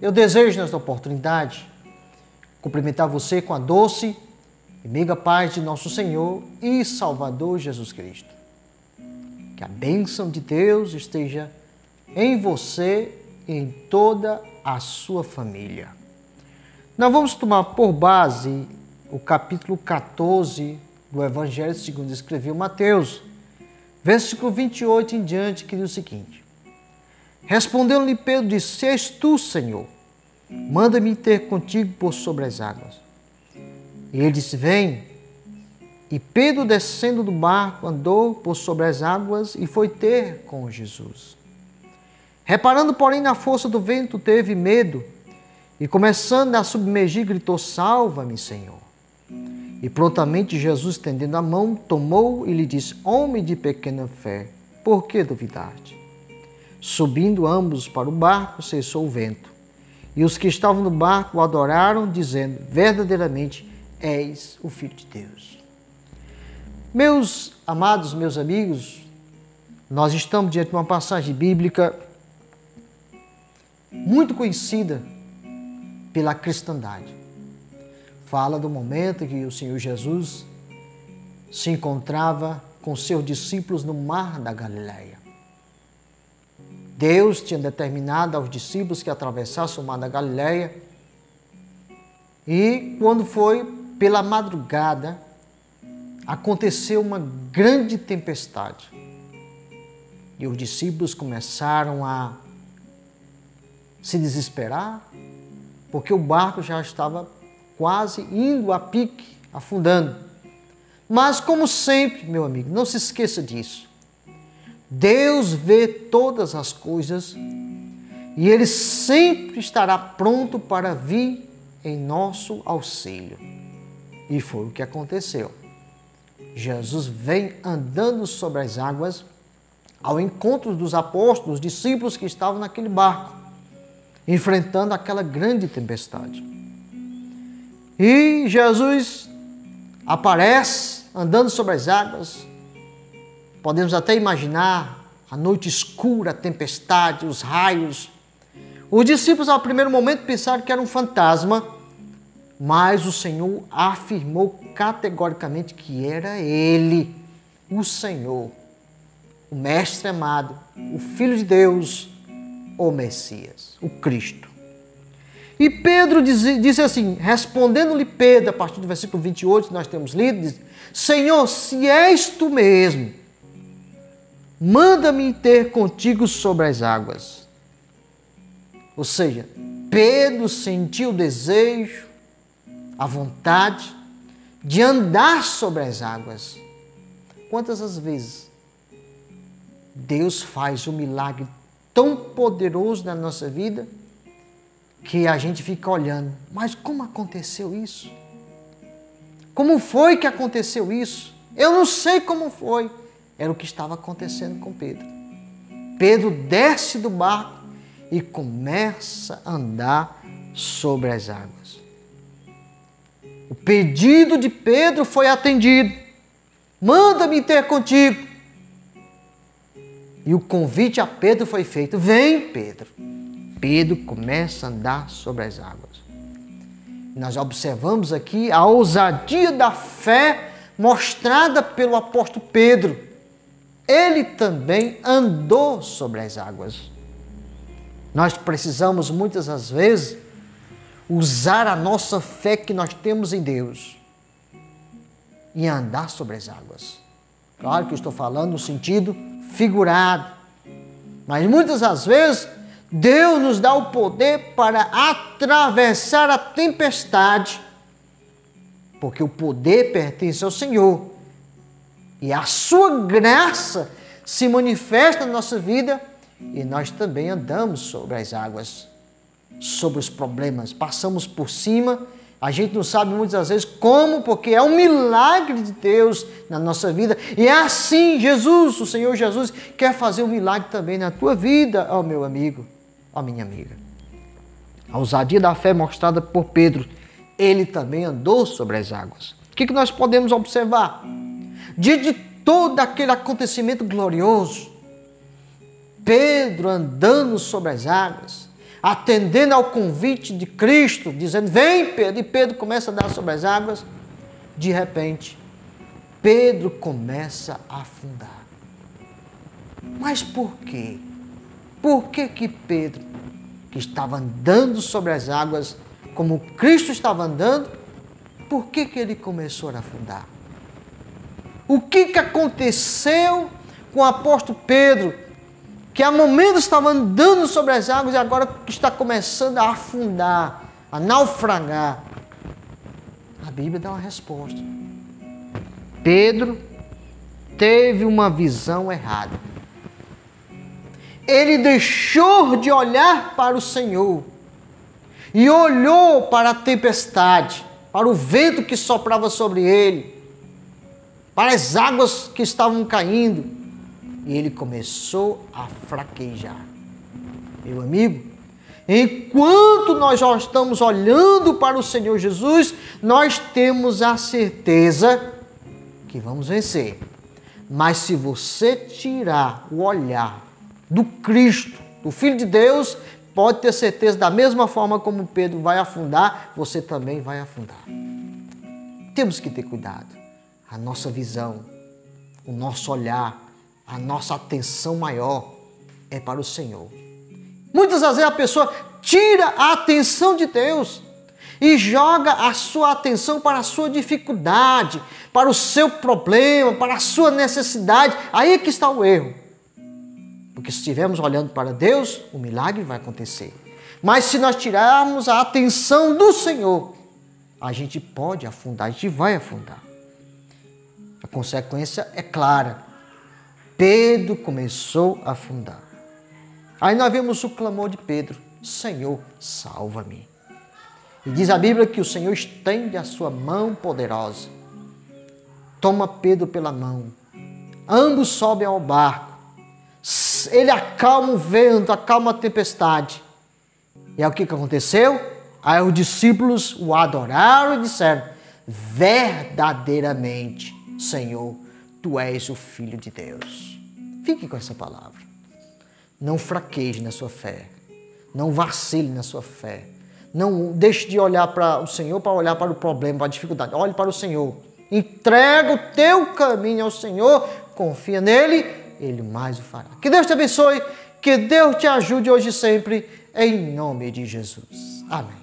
eu desejo nesta oportunidade cumprimentar você com a doce e meiga paz de nosso Senhor e Salvador Jesus Cristo. Que a bênção de Deus esteja em você e em toda a sua família. Nós vamos tomar por base o capítulo 14 do Evangelho segundo escreveu Mateus, versículo 28 em diante, que diz o seguinte: Respondeu-lhe Pedro, disse: Se és tu, Senhor, manda-me ter contigo por sobre as águas. E ele disse: Vem. E Pedro, descendo do barco, andou por sobre as águas e foi ter com Jesus. Reparando, porém, na força do vento, teve medo e, começando a submergir, gritou: Salva-me, Senhor. E prontamente Jesus, estendendo a mão, tomou e lhe disse: Homem de pequena fé, por que duvidaste? Subindo ambos para o barco, cessou o vento. E os que estavam no barco o adoraram, dizendo: Verdadeiramente és o Filho de Deus. Meus amados, meus amigos, nós estamos diante de uma passagem bíblica muito conhecida pela cristandade. Fala do momento que o Senhor Jesus se encontrava com seus discípulos no mar da Galileia. Deus tinha determinado aos discípulos que atravessassem o mar da Galileia, e quando foi pela madrugada, aconteceu uma grande tempestade. E os discípulos começaram a se desesperar, porque o barco já estava quase indo a pique, afundando. Mas, como sempre, meu amigo, não se esqueça disso. Deus vê todas as coisas e Ele sempre estará pronto para vir em nosso auxílio. E foi o que aconteceu. Jesus vem andando sobre as águas ao encontro dos apóstolos, discípulos que estavam naquele barco, enfrentando aquela grande tempestade. E Jesus aparece andando sobre as águas. Podemos até imaginar a noite escura, a tempestade, os raios. Os discípulos, ao primeiro momento, pensaram que era um fantasma, mas o Senhor afirmou categoricamente que era Ele, o Senhor, o Mestre amado, o Filho de Deus, o Messias, o Cristo. E Pedro disse assim, respondendo-lhe Pedro, a partir do versículo 28, que nós temos lido, diz: Senhor, se és tu mesmo, manda-me ter contigo sobre as águas. Ou seja, Pedro sentiu o desejo, a vontade de andar sobre as águas. Quantas as vezes Deus faz um milagre tão poderoso na nossa vida que a gente fica olhando, mas como aconteceu isso? Como foi que aconteceu isso? Eu não sei como foi. Era o que estava acontecendo com Pedro. Pedro desce do barco e começa a andar sobre as águas. O pedido de Pedro foi atendido. Manda-me ter contigo. E o convite a Pedro foi feito. Vem, Pedro. Pedro começa a andar sobre as águas. Nós observamos aqui a ousadia da fé mostrada pelo apóstolo Pedro. Ele também andou sobre as águas. Nós precisamos muitas das vezes usar a nossa fé que nós temos em Deus e andar sobre as águas. Claro que eu estou falando no sentido figurado, mas muitas das vezes Deus nos dá o poder para atravessar a tempestade, porque o poder pertence ao Senhor e a sua graça se manifesta na nossa vida e nós também andamos sobre as águas, sobre os problemas, passamos por cima. A gente não sabe muitas das vezes como, porque é um milagre de Deus na nossa vida. E é assim, Jesus, o Senhor Jesus, quer fazer um milagre também na tua vida, ó meu amigo, ó minha amiga. A ousadia da fé mostrada por Pedro, ele também andou sobre as águas. O que nós podemos observar? Diante de todo aquele acontecimento glorioso, Pedro andando sobre as águas, atendendo ao convite de Cristo, dizendo, vem Pedro, e Pedro começa a andar sobre as águas, de repente, Pedro começa a afundar. Mas por quê? Por que que Pedro, que estava andando sobre as águas, como Cristo estava andando, por que que ele começou a afundar? O que que aconteceu com o apóstolo Pedro, que há momentos estava andando sobre as águas e agora está começando a afundar, a naufragar? A Bíblia dá uma resposta. Pedro teve uma visão errada. Ele deixou de olhar para o Senhor e olhou para a tempestade, para o vento que soprava sobre ele, para as águas que estavam caindo, e ele começou a fraquejar. Meu amigo, enquanto nós já estamos olhando para o Senhor Jesus, nós temos a certeza que vamos vencer. Mas se você tirar o olhar do Cristo, do Filho de Deus, pode ter certeza, da mesma forma como Pedro vai afundar, você também vai afundar. Temos que ter cuidado. A nossa visão, o nosso olhar, a nossa atenção maior é para o Senhor. Muitas vezes a pessoa tira a atenção de Deus e joga a sua atenção para a sua dificuldade, para o seu problema, para a sua necessidade. Aí é que está o erro. Porque se estivermos olhando para Deus, o milagre vai acontecer. Mas se nós tirarmos a atenção do Senhor, a gente pode afundar, a gente vai afundar. A consequência é clara. Pedro começou a afundar. Aí nós vemos o clamor de Pedro: Senhor, salva-me. E diz a Bíblia que o Senhor estende a sua mão poderosa, toma Pedro pela mão, ambos sobem ao barco, ele acalma o vento, acalma a tempestade. E aí o que aconteceu? Aí os discípulos o adoraram e disseram: verdadeiramente, Senhor, Tu és o Filho de Deus. Fique com essa palavra. Não fraqueje na sua fé. Não vacile na sua fé. Não deixe de olhar para o Senhor para olhar para o problema, para a dificuldade. Olhe para o Senhor. Entrega o teu caminho ao Senhor. Confia nele, Ele mais o fará. Que Deus te abençoe. Que Deus te ajude hoje e sempre. Em nome de Jesus. Amém.